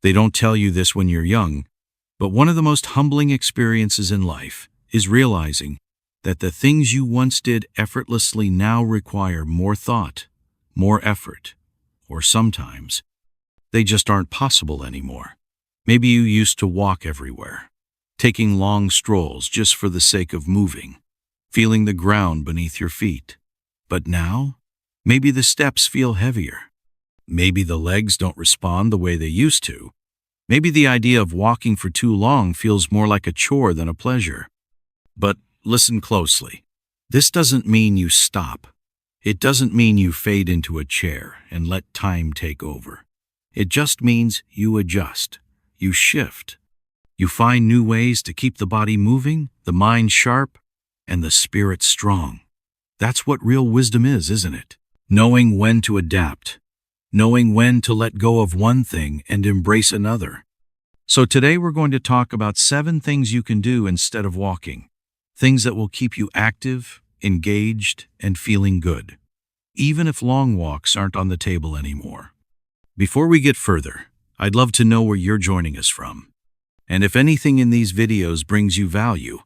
They don't tell you this when you're young, but one of the most humbling experiences in life is realizing that the things you once did effortlessly now require more thought, more effort, or sometimes they just aren't possible anymore. Maybe you used to walk everywhere, taking long strolls just for the sake of moving, feeling the ground beneath your feet. But now, maybe the steps feel heavier. Maybe the legs don't respond the way they used to. Maybe the idea of walking for too long feels more like a chore than a pleasure. But listen closely. This doesn't mean you stop. It doesn't mean you fade into a chair and let time take over. It just means you adjust, you shift. You find new ways to keep the body moving, the mind sharp, and the spirit strong. That's what real wisdom is, isn't it? Knowing when to adapt, knowing when to let go of one thing and embrace another. So today we're going to talk about 7 things you can do instead of walking. Things that will keep you active, engaged, and feeling good, even if long walks aren't on the table anymore. Before we get further, I'd love to know where you're joining us from. And if anything in these videos brings you value,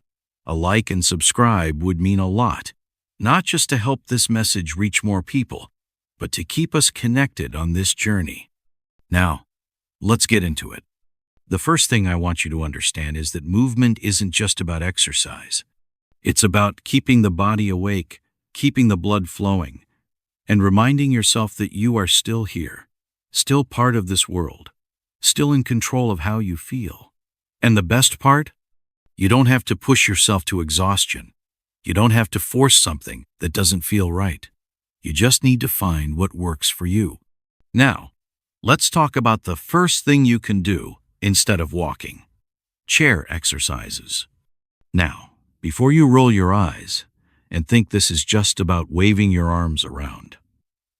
a like and subscribe would mean a lot, not just to help this message reach more people, but to keep us connected on this journey. Now, let's get into it. The first thing I want you to understand is that movement isn't just about exercise. It's about keeping the body awake, keeping the blood flowing, and reminding yourself that you are still here, still part of this world, still in control of how you feel. And the best part? You don't have to push yourself to exhaustion. You don't have to force something that doesn't feel right. You just need to find what works for you. Now, let's talk about the first thing you can do instead of walking. Chair exercises. Now, before you roll your eyes and think this is just about waving your arms around,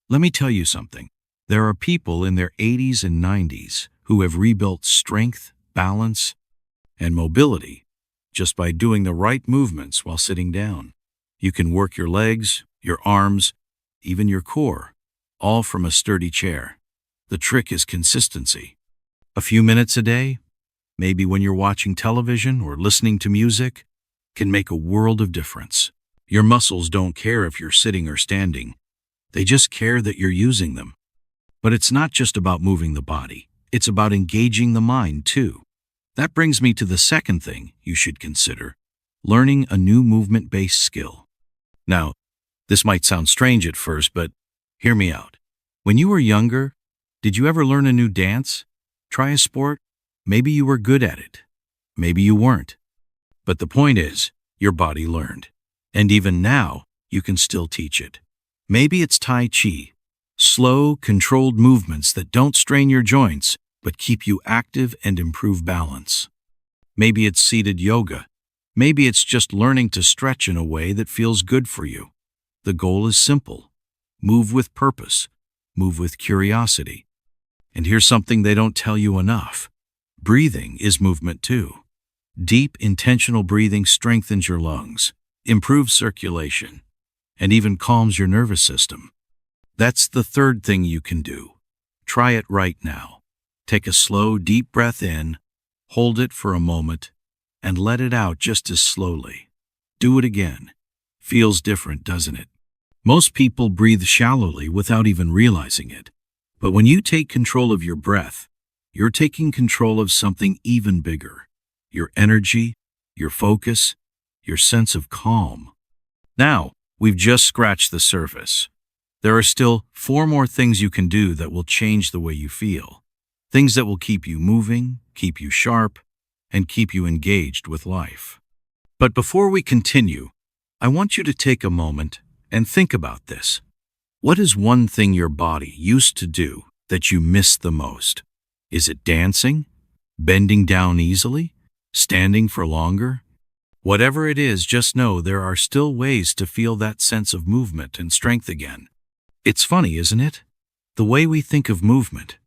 let me tell you something. There are people in their 80s and 90s who have rebuilt strength, balance, and mobility just by doing the right movements while sitting down. You can work your legs, your arms, even your core, all from a sturdy chair. The trick is consistency. A few minutes a day, maybe when you're watching television or listening to music, can make a world of difference. Your muscles don't care if you're sitting or standing. They just care that you're using them. But it's not just about moving the body. It's about engaging the mind, too. That brings me to the second thing you should consider: learning a new movement-based skill. Now, this might sound strange at first, but hear me out. When you were younger, did you ever learn a new dance? Try a sport? Maybe you were good at it. Maybe you weren't. But the point is, your body learned. And even now, you can still teach it. Maybe it's Tai Chi. Slow, controlled movements that don't strain your joints, but keep you active and improve balance. Maybe it's seated yoga. Maybe it's just learning to stretch in a way that feels good for you. The goal is simple. Move with purpose. Move with curiosity. And here's something they don't tell you enough. Breathing is movement too. Deep, intentional breathing strengthens your lungs, improves circulation, and even calms your nervous system. That's the third thing you can do. Try it right now. Take a slow, deep breath in, hold it for a moment, and let it out just as slowly. Do it again. Feels different, doesn't it? Most people breathe shallowly without even realizing it. But when you take control of your breath, you're taking control of something even bigger: your energy, your focus, your sense of calm. Now, we've just scratched the surface. There are still 4 more things you can do that will change the way you feel. Things that will keep you moving, keep you sharp, and keep you engaged with life. But before we continue, I want you to take a moment and think about this. What is one thing your body used to do that you miss the most? Is it dancing? Bending down easily? Standing for longer? Whatever it is, just know there are still ways to feel that sense of movement and strength again. It's funny, isn't it? The way we think of movement.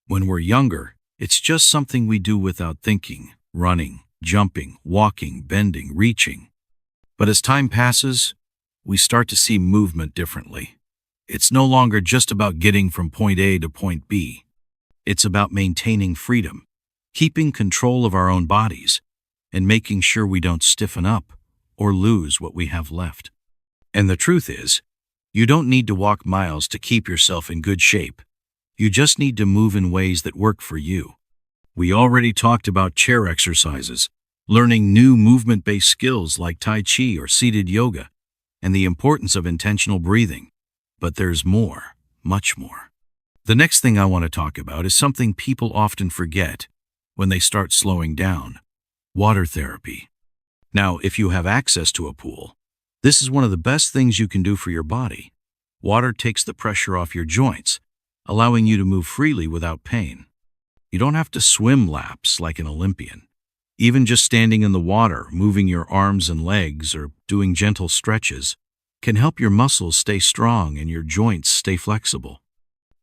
When we're younger, it's just something we do without thinking: running, jumping, walking, bending, reaching. But as time passes, we start to see movement differently. It's no longer just about getting from point A to point B. It's about maintaining freedom, keeping control of our own bodies, and making sure we don't stiffen up or lose what we have left. And the truth is, you don't need to walk miles to keep yourself in good shape. You just need to move in ways that work for you. We already talked about chair exercises, learning new movement-based skills like Tai Chi or seated yoga, and the importance of intentional breathing. But there's more, much more. The next thing I want to talk about is something people often forget when they start slowing down: water therapy. Now, if you have access to a pool, this is one of the best things you can do for your body. Water takes the pressure off your joints, allowing you to move freely without pain. You don't have to swim laps like an Olympian. Even just standing in the water, moving your arms and legs, or doing gentle stretches can help your muscles stay strong and your joints stay flexible.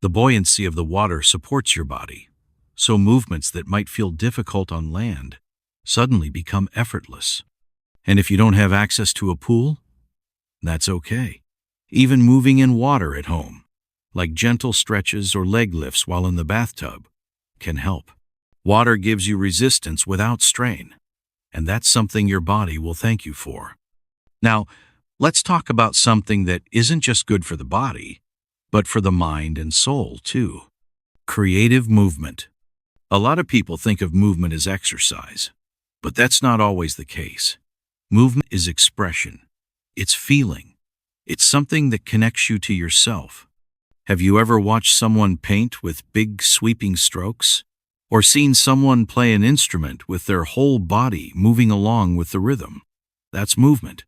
The buoyancy of the water supports your body, so movements that might feel difficult on land suddenly become effortless. And if you don't have access to a pool, that's okay. Even moving in water at home, like gentle stretches or leg lifts while in the bathtub, can help. Water gives you resistance without strain, and that's something your body will thank you for. Now, let's talk about something that isn't just good for the body, but for the mind and soul too: creative movement. A lot of people think of movement as exercise, but that's not always the case. Movement is expression. It's feeling. It's something that connects you to yourself. Have you ever watched someone paint with big sweeping strokes? Or seen someone play an instrument with their whole body moving along with the rhythm? That's movement.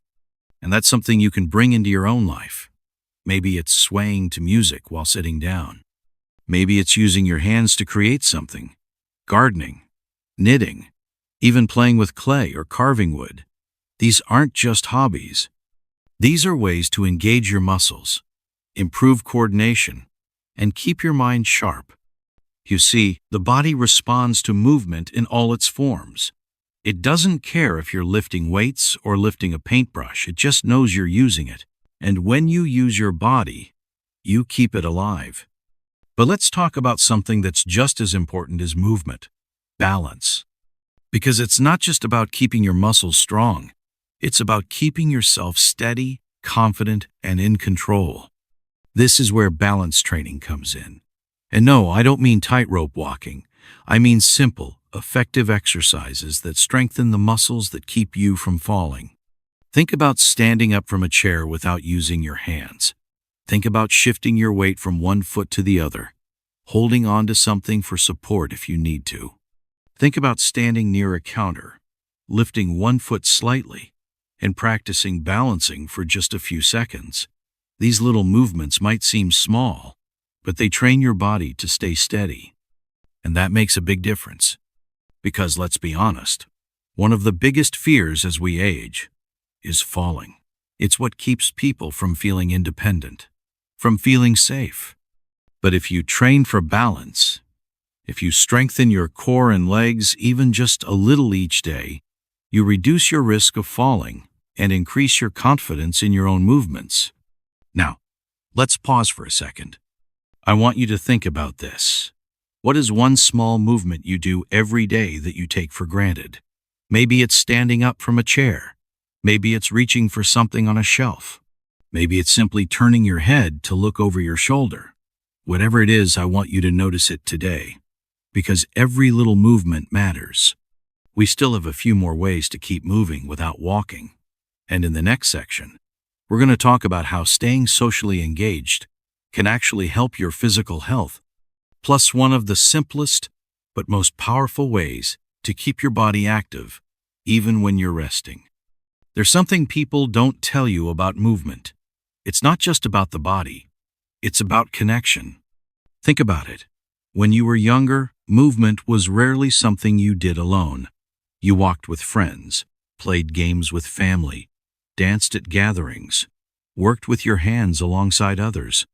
And that's something you can bring into your own life. Maybe it's swaying to music while sitting down. Maybe it's using your hands to create something: gardening, knitting, even playing with clay or carving wood. These aren't just hobbies. These are ways to engage your muscles, improve coordination, and keep your mind sharp. You see, the body responds to movement in all its forms. It doesn't care if you're lifting weights or lifting a paintbrush. It just knows you're using it. And when you use your body, you keep it alive. But let's talk about something that's just as important as movement: balance. Because it's not just about keeping your muscles strong. It's about keeping yourself steady, confident, and in control. This is where balance training comes in. And no, I don't mean tightrope walking. I mean simple, effective exercises that strengthen the muscles that keep you from falling. Think about standing up from a chair without using your hands. Think about shifting your weight from one foot to the other, holding on to something for support if you need to. Think about standing near a counter, lifting one foot slightly, and practicing balancing for just a few seconds. These little movements might seem small, but they train your body to stay steady. And that makes a big difference. Because let's be honest, one of the biggest fears as we age is falling. It's what keeps people from feeling independent, from feeling safe. But if you train for balance, if you strengthen your core and legs even just a little each day, you reduce your risk of falling and increase your confidence in your own movements. Now, let's pause for a second. I want you to think about this. What is one small movement you do every day that you take for granted? Maybe it's standing up from a chair. Maybe it's reaching for something on a shelf. Maybe it's simply turning your head to look over your shoulder. Whatever it is, I want you to notice it today, because every little movement matters. We still have a few more ways to keep moving without walking. And in the next section, we're going to talk about how staying socially engaged can actually help your physical health, plus one of the simplest but most powerful ways to keep your body active, even when you're resting. There's something people don't tell you about movement. It's not just about the body. It's about connection. Think about it. When you were younger, movement was rarely something you did alone. You walked with friends, played games with family, danced at gatherings, worked with your hands alongside others.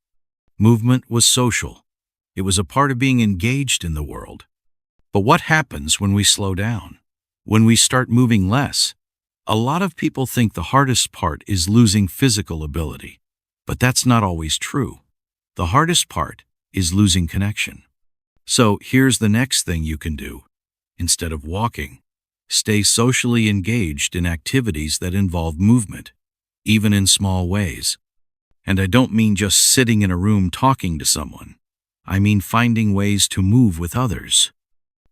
Movement was social. It was a part of being engaged in the world. But what happens when we slow down? When we start moving less? A lot of people think the hardest part is losing physical ability. But that's not always true. The hardest part is losing connection. So here's the next thing you can do. instead of walking. Stay socially engaged in activities that involve movement, even in small ways. And I don't mean just sitting in a room talking to someone. I mean finding ways to move with others.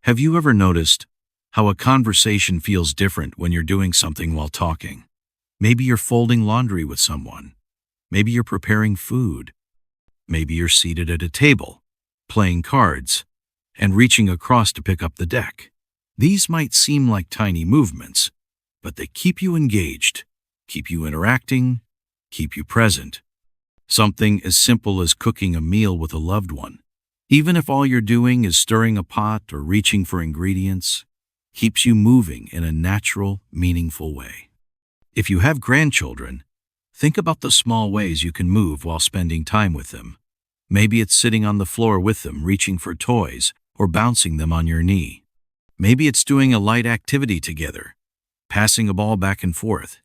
Have you ever noticed how a conversation feels different when you're doing something while talking? Maybe you're folding laundry with someone. Maybe you're preparing food. Maybe you're seated at a table, playing cards, and reaching across to pick up the deck. These might seem like tiny movements, but they keep you engaged, keep you interacting, keep you present. Something as simple as cooking a meal with a loved one, even if all you're doing is stirring a pot or reaching for ingredients, keeps you moving in a natural, meaningful way. If you have grandchildren, think about the small ways you can move while spending time with them. Maybe it's sitting on the floor with them, reaching for toys, or bouncing them on your knee. Maybe it's doing a light activity together, passing a ball back and forth,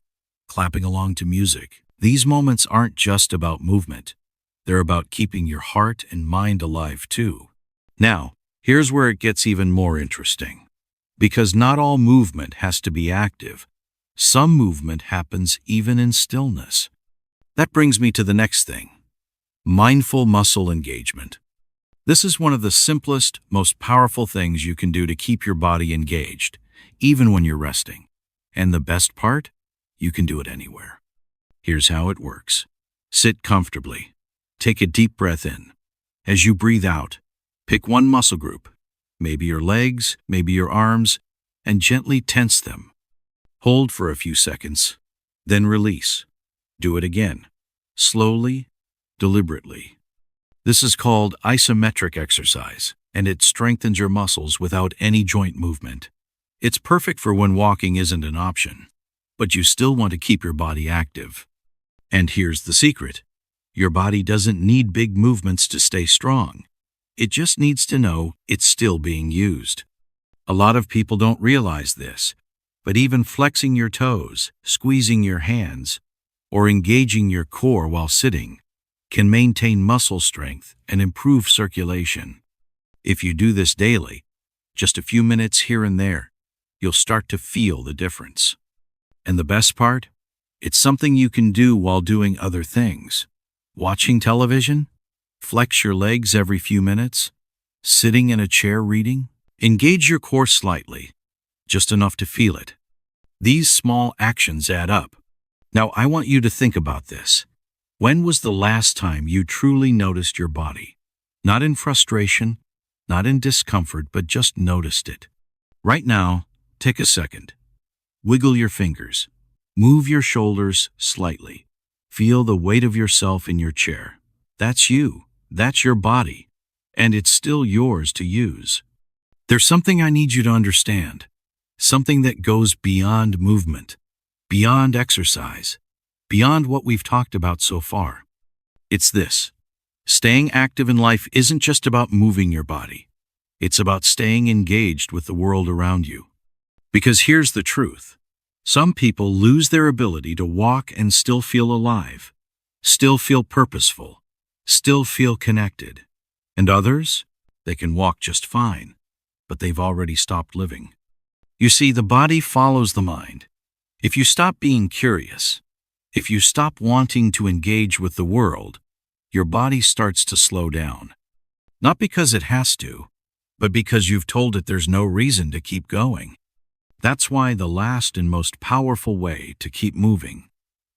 clapping along to music. These moments aren't just about movement. They're about keeping your heart and mind alive too. Now, here's where it gets even more interesting. Because not all movement has to be active. Some movement happens even in stillness. That brings me to the next thing. Mindful muscle engagement. This is one of the simplest, most powerful things you can do to keep your body engaged, even when you're resting. And the best part? You can do it anywhere. Here's how it works. Sit comfortably. Take a deep breath in. As you breathe out, pick one muscle group, maybe your legs, maybe your arms, and gently tense them. Hold for a few seconds, then release. Do it again, slowly, deliberately. This is called isometric exercise, and it strengthens your muscles without any joint movement. It's perfect for when walking isn't an option, but you still want to keep your body active. And here's the secret. Your body doesn't need big movements to stay strong. It just needs to know it's still being used. A lot of people don't realize this, but even flexing your toes, squeezing your hands, or engaging your core while sitting can maintain muscle strength and improve circulation. If you do this daily, just a few minutes here and there, you'll start to feel the difference. And the best part? It's something you can do while doing other things. Watching television? Flex your legs every few minutes? Sitting in a chair reading? Engage your core slightly, just enough to feel it. These small actions add up. Now I want you to think about this. When was the last time you truly noticed your body? Not in frustration, not in discomfort, but just noticed it. Right now, take a second. Wiggle your fingers. Move your shoulders slightly. Feel the weight of yourself in your chair. That's you. That's your body. And it's still yours to use. There's something I need you to understand. Something that goes beyond movement, beyond exercise, beyond what we've talked about so far. It's this. Staying active in life isn't just about moving your body. It's about staying engaged with the world around you. Because here's the truth. Some people lose their ability to walk and still feel alive, still feel purposeful, still feel connected. And others, they can walk just fine, but they've already stopped living. You see, the body follows the mind. If you stop being curious, if you stop wanting to engage with the world, your body starts to slow down. Not because it has to, but because you've told it there's no reason to keep going. That's why the last and most powerful way to keep moving,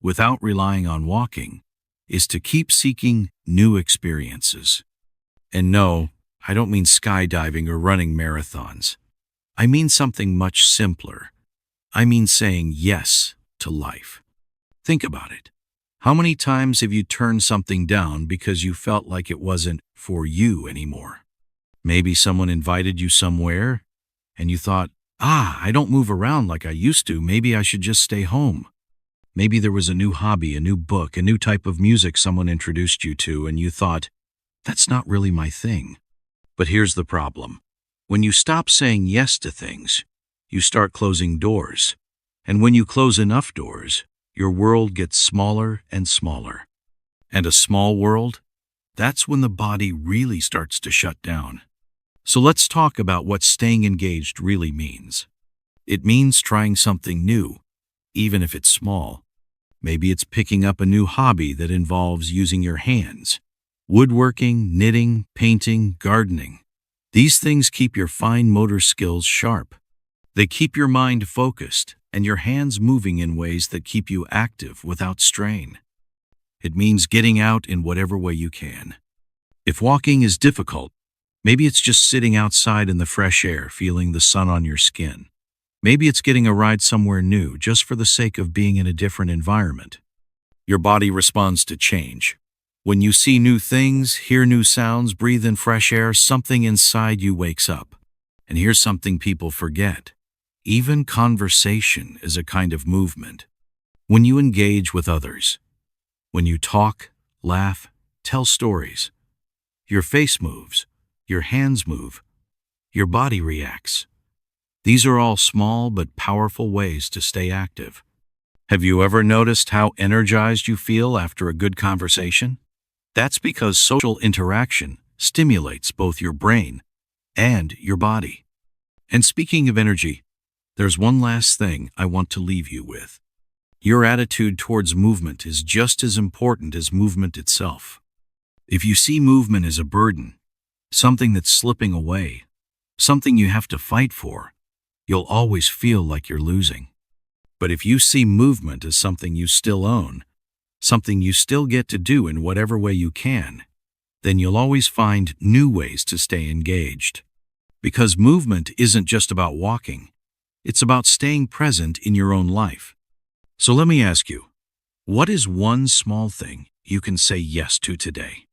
without relying on walking, is to keep seeking new experiences. And no, I don't mean skydiving or running marathons. I mean something much simpler. I mean saying yes to life. Think about it. How many times have you turned something down because you felt like it wasn't for you anymore? Maybe someone invited you somewhere, and you thought, I don't move around like I used to. Maybe I should just stay home. Maybe there was a new hobby, a new book, a new type of music someone introduced you to, and you thought, that's not really my thing. But here's the problem. When you stop saying yes to things, you start closing doors. And when you close enough doors, your world gets smaller and smaller. And a small world? That's when the body really starts to shut down. So let's talk about what staying engaged really means. It means trying something new, even if it's small. Maybe it's picking up a new hobby that involves using your hands. Woodworking, knitting, painting, gardening. These things keep your fine motor skills sharp. They keep your mind focused and your hands moving in ways that keep you active without strain. It means getting out in whatever way you can. If walking is difficult, maybe it's just sitting outside in the fresh air, feeling the sun on your skin. Maybe it's getting a ride somewhere new just for the sake of being in a different environment. Your body responds to change. When you see new things, hear new sounds, breathe in fresh air, something inside you wakes up. And here's something people forget. Even conversation is a kind of movement. When you engage with others, when you talk, laugh, tell stories, your face moves, your hands move, your body reacts. These are all small but powerful ways to stay active. Have you ever noticed how energized you feel after a good conversation? That's because social interaction stimulates both your brain and your body. And speaking of energy, there's one last thing I want to leave you with. Your attitude towards movement is just as important as movement itself. If you see movement as a burden, something that's slipping away, something you have to fight for, you'll always feel like you're losing. But if you see movement as something you still own, something you still get to do in whatever way you can, then you'll always find new ways to stay engaged. Because movement isn't just about walking, it's about staying present in your own life. So let me ask you, what is one small thing you can say yes to today?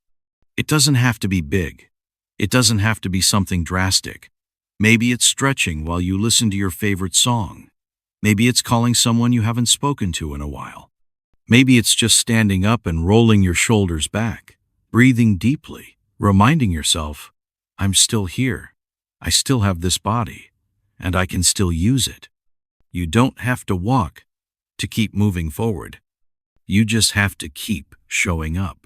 It doesn't have to be big. It doesn't have to be something drastic. Maybe it's stretching while you listen to your favorite song. Maybe it's calling someone you haven't spoken to in a while. Maybe it's just standing up and rolling your shoulders back, breathing deeply, reminding yourself, I'm still here. I still have this body, and I can still use it. You don't have to walk to keep moving forward. You just have to keep showing up.